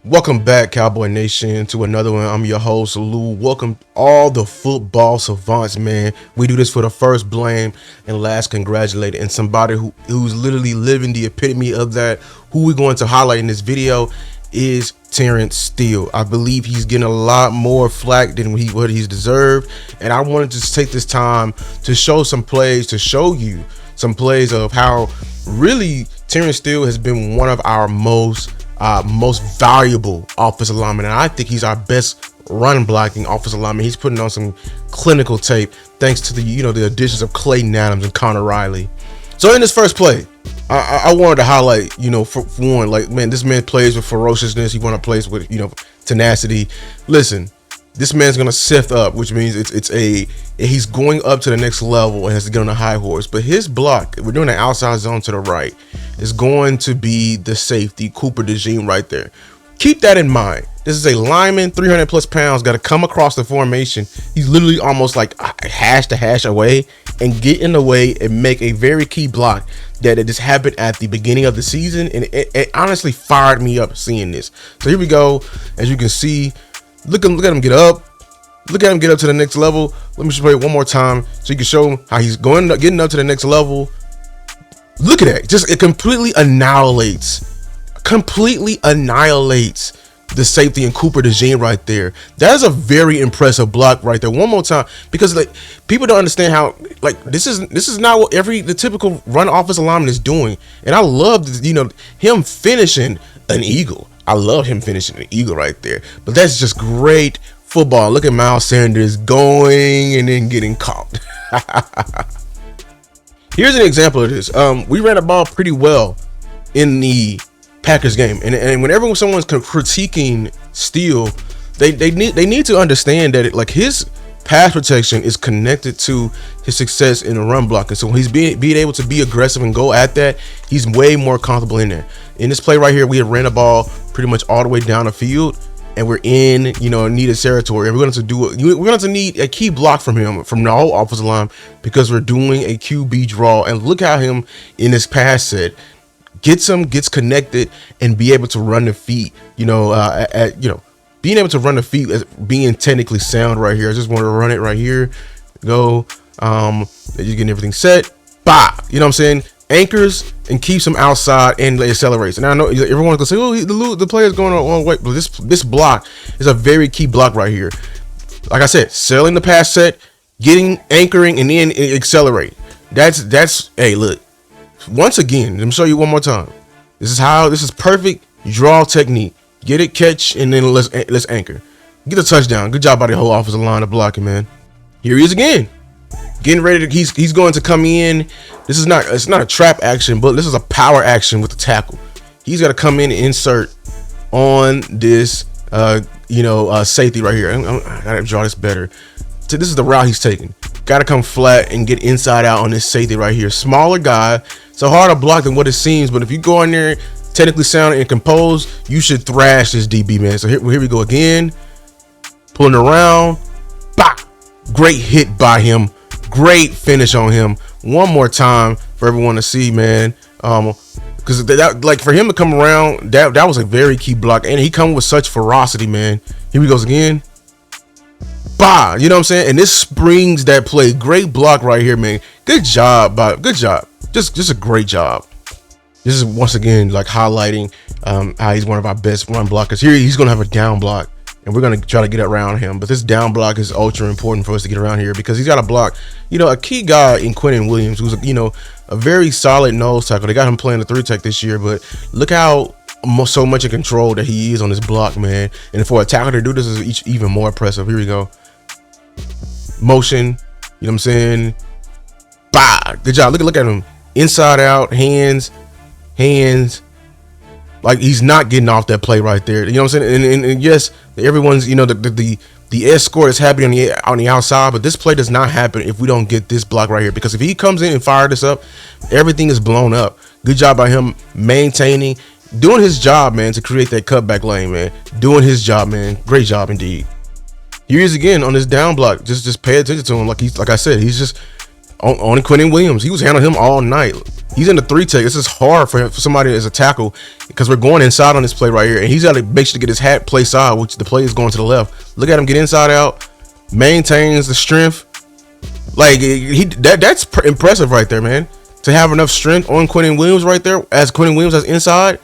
Welcome back, Cowboy Nation, to another one. I'm your host, Lou. Welcome all the football savants, man. We do this for the first blame and last congratulate. And somebody who's literally living the epitome of that, who we're going to highlight in this video, is Terrence Steele. I believe he's getting a lot more flack than what he's deserved. And I wanted to take this time to show some plays, to show you some plays of how really Terrence Steele has been one of our most valuable offensive lineman, and I think he's our best run blocking offensive lineman. He's putting on some clinical tape thanks to the additions of Clayton Adams and Connor Riley. So in this first play, I wanted to highlight, for one, like, man, this man plays with ferociousness. He want to play with tenacity. Listen, this man's gonna sift up, which means he's going up to the next level and has to get on a high horse. But his block, we're doing an outside zone to the right, is going to be the safety Cooper DeJean right there. Keep that in mind. This is a lineman, 300 plus pounds, got to come across the formation. He's literally almost like hash to hash away and get in the way and make a very key block that it just happened at the beginning of the season, and it honestly fired me up seeing this. So here we go. As you can see, look at him get up. Look at him get up to the next level. Let me just play it one more time so you can show how he's getting up to the next level. Look at that. It completely annihilates the safety in Cooper DeJean right there. That is a very impressive block right there. One more time, because like people don't understand how this is not what the typical run offensive lineman is doing. And I love him finishing an eagle. I love him finishing an eagle right there. But that's just great football. Look at Miles Sanders going and then getting caught. Here's an example of this. We ran the ball pretty well in the Packers game, and whenever someone's critiquing Steele, they need to understand that his pass protection is connected to his success in the run block. And so when he's being able to be aggressive and go at that, he's way more comfortable in there. In this play right here, we had ran the ball pretty much all the way down the field, and we're in needed territory, and we're going to need a key block from him, from the whole offensive line, because we're doing a QB draw. And look how him in this pass set gets connected and be able to run the feet, being able to run the feet as being technically sound right here. I just want to run it right here. Go. You're getting everything set. Bah. You know what I'm saying? Anchors and keeps him outside and accelerates. And I know everyone's gonna say, "Oh, the player's going on wait," but this block is a very key block right here. Like I said, selling the pass set, anchoring, and then accelerate. That's hey, look. Once again, let me show you one more time. This is perfect draw technique. Get it, catch, and then let's anchor. Get the touchdown. Good job by the whole offensive line of blocking, man. Here he is again. Getting ready to he's going to come in. It's not a trap action, but this is a power action with the tackle. He's got to come in and insert on this safety right here. I gotta draw this better. So this is the route he's taking. Got to come flat and get inside out on this safety right here. Smaller guy. So harder to block than what it seems, but if you go in there technically sound and composed, you should thrash this DB, man. So here we go again. Pulling around. Bah! Great hit by him. Great finish on him. One more time for everyone to see, man. Because for him to come around, that was a very key block, and he come with such ferocity, man. Here he goes again. Bah! You know what I'm saying? And this springs that play. Great block right here, man. Good job, Bob. Good job. Just a great job. This is once again highlighting how he's one of our best run blockers. Here he's gonna have a down block, and we're gonna try to get around him. But this down block is ultra important for us to get around here, because he's got to block, a key guy in Quentin Williams, who's a very solid nose tackle. They got him playing the 3-tech this year, but look how so much in control that he is on this block, man. And for a tackle to do this is even more impressive. Here we go. Motion, you know what I'm saying? Bah! Good job. Look at him. Inside out, hands. Like, he's not getting off that play right there. You know what I'm saying? And yes, everyone's, the escort is happening on the outside, but this play does not happen if we don't get this block right here. Because if he comes in and fires this up, everything is blown up. Good job by him maintaining, doing his job, man, to create that cutback lane, man. Doing his job, man. Great job indeed. Here he is again on this down block. Just pay attention to him. Like I said, he's just on Quentin Williams. He was handling him all night. He's in the 3 tech. This is hard for somebody as a tackle because we're going inside on this play right here, and he's got to make sure to get his hat play side, which the play is going to the left. Look at him get inside out, maintains the strength. Like that's impressive right there, man. To have enough strength on Quinnen Williams right there, as Quinnen Williams as inside,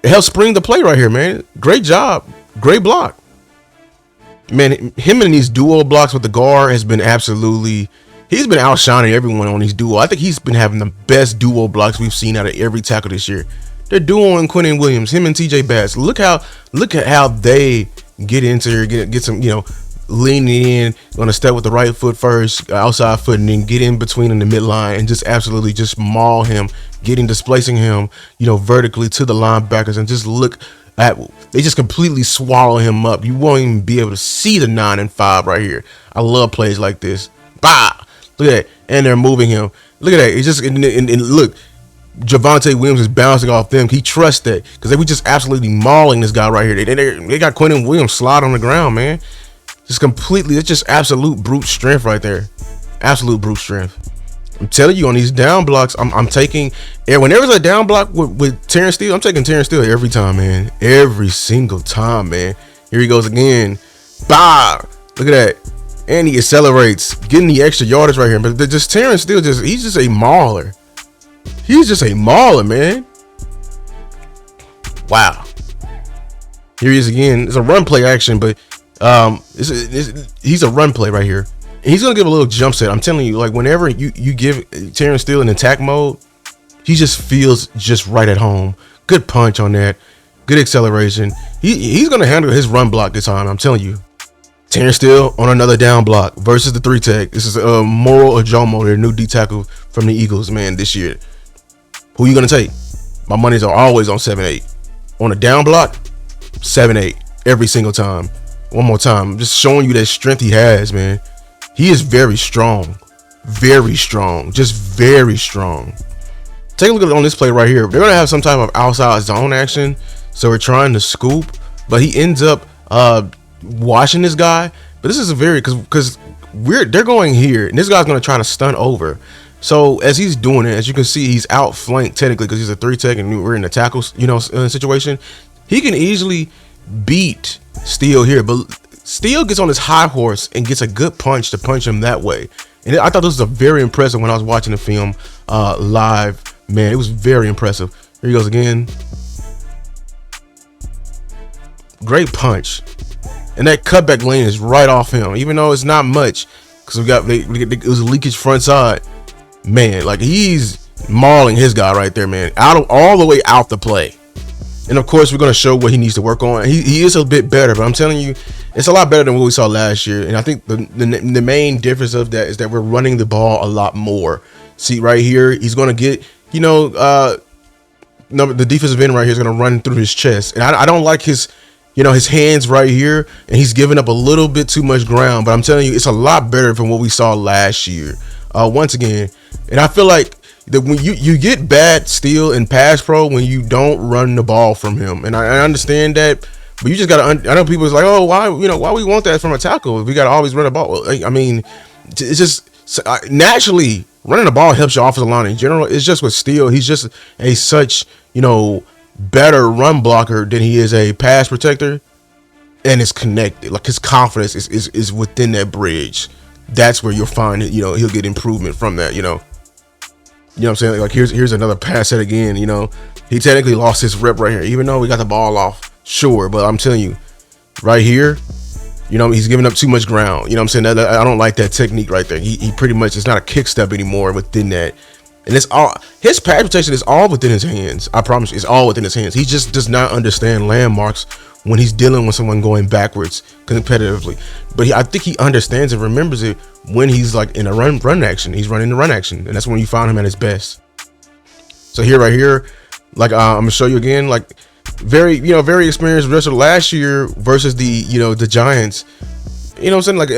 it helps spring the play right here, man. Great job, great block, man. Him in these duo blocks with the guard has been absolutely. He's been outshining everyone on these duo. I think he's been having the best duo blocks we've seen out of every tackle this year. They're duoing Quinnen Williams, him and TJ Bass. Look at how they get into here, get some, leaning in, gonna step with the right foot first, outside foot, and then get in between in the midline and just absolutely just maul him, displacing him, vertically to the linebackers, and just look at, they just completely swallow him up. You won't even be able to see the 9 and 5 right here. I love plays like this. Bah! Look at that, and they're moving him. Look at that. It's just and look, Javonte Williams is bouncing off them. He trusts that because they were just absolutely mauling this guy right here. They got Quinnen Williams slide on the ground, man. Just completely. It's just absolute brute strength right there. Absolute brute strength. I'm telling you, on these down blocks, I'm taking. And whenever there's a down block with Terrence Steele, I'm taking Terrence Steele every time, man. Every single time, man. Here he goes again. Bah! Look at that. And he accelerates, getting the extra yardage right here. But just Terrence Steele, he's just a mauler. He's just a mauler, man. Wow. Here he is again. It's a run play action, but he's a run play right here. And he's gonna give a little jump set. I'm telling you, like whenever you give Terrence Steele in attack mode, he just feels just right at home. Good punch on that. Good acceleration. He's gonna handle his run block this time. I'm telling you. Terrence Steele on another down block versus the 3 tech. This is Moro Ojomo, their new D tackle from the Eagles, man, this year. Who you gonna take? My monies are always on 7-8. On a down block, 7-8 every single time. One more time, I'm just showing you that strength he has, man. He is very strong, just very strong. Take a look at on this play right here. They're gonna have some type of outside zone action, so we're trying to scoop, but he ends up watching this guy. But this is a very because they're going here, and this guy's gonna try to stunt over. So as he's doing it, as you can see, he's outflanked technically because he's a 3 tech, and we're in the tackles, situation. He can easily beat Steele here, but Steele gets on his high horse and gets a good punch to punch him that way. And I thought this was a very impressive when I was watching the film live. Man, it was very impressive. Here he goes again. Great punch. And that cutback lane is right off him, even though it's not much because it was a leakage front side. Man, like he's mauling his guy right there, man, all the way out the play. And of course, we're going to show what he needs to work on. He is a bit better, but I'm telling you, it's a lot better than what we saw last year. And I think the main difference of that is that we're running the ball a lot more. See right here, he's going to get, the defensive end right here is going to run through his chest. And I don't like his hands right here, and he's giving up a little bit too much ground. But I'm telling you, it's a lot better than what we saw last year. Once again, and I feel like that when you get bad Steele in pass pro when you don't run the ball from him, and I understand that, but you just gotta. I know people is like, oh, why we want that from a tackle? We gotta always run the ball. I mean, it's just naturally running the ball helps your offensive line in general. It's just with Steele, he's just a such better run blocker than he is a pass protector, and it's connected. Like his confidence is within that bridge. That's where you'll find it. He'll get improvement from that. You know what I'm saying? Like here's another pass set again. He technically lost his rep right here, even though we got the ball off. Sure, but I'm telling you, right here, he's giving up too much ground. You know what I'm saying? I don't like that technique right there. He pretty much, it's not a kick step anymore within that. And it's all, his pass protection is all within his hands. I promise you, it's all within his hands. He just does not understand landmarks when he's dealing with someone going backwards competitively. But I think he understands and remembers it when he's like in a run action. He's running the run action, and that's when you find him at his best. So right here, like I'm gonna show you again, like very experienced wrestler last year versus the Giants. What I'm saying? Like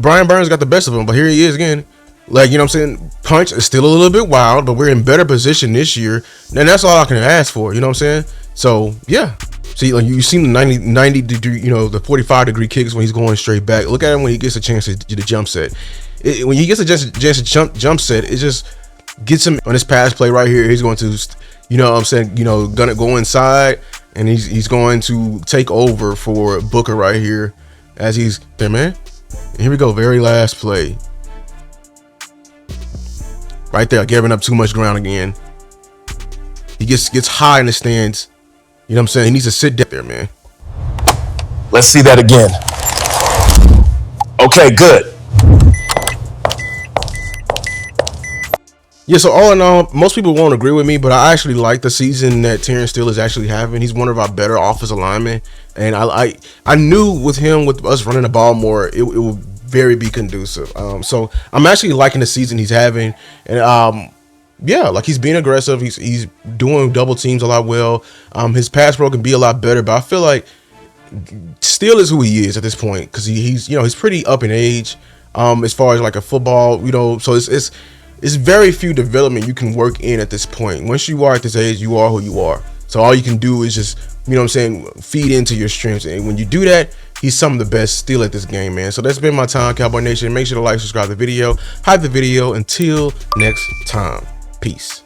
Brian Burns got the best of him, but here he is again. Like, what I'm saying? Punch is still a little bit wild, but we're in better position this year. And that's all I can ask for. You know what I'm saying? So, yeah. See, like you've seen the 90 degree, the 45 degree kicks when he's going straight back. Look at him when he gets a chance to do the jump set. When he gets a chance to jump set, it's just gets him on this pass play right here. He's going to, you know what I'm saying, you know, gonna go inside, and he's going to take over for Booker right here as he's there, man. And here we go, very last play. Right there, giving up too much ground again. He gets high in the stands. You know what I'm saying? He needs to sit down there, man. Let's see that again. Okay, good. Yeah, so all in all, most people won't agree with me, but I actually like the season that Terrence Steele is actually having. He's one of our better offensive linemen, and I knew with him, with us running the ball more, it would very be conducive. So I'm actually liking the season he's having, and yeah, like he's being aggressive. He's doing double teams a lot well. His pass pro can be a lot better, but I feel like Steele is who he is at this point because he's you know, he's pretty up in age. As far as like a football, you know, so it's very few development you can work in at this point. Once you are at this age, you are who you are. So all you can do is just, you know what I'm saying, feed into your strengths. And when you do that, he's some of the best still at this game, man. So that's been my time, Cowboy Nation. Make sure to like, subscribe to the video, hype the video. Until next time, peace.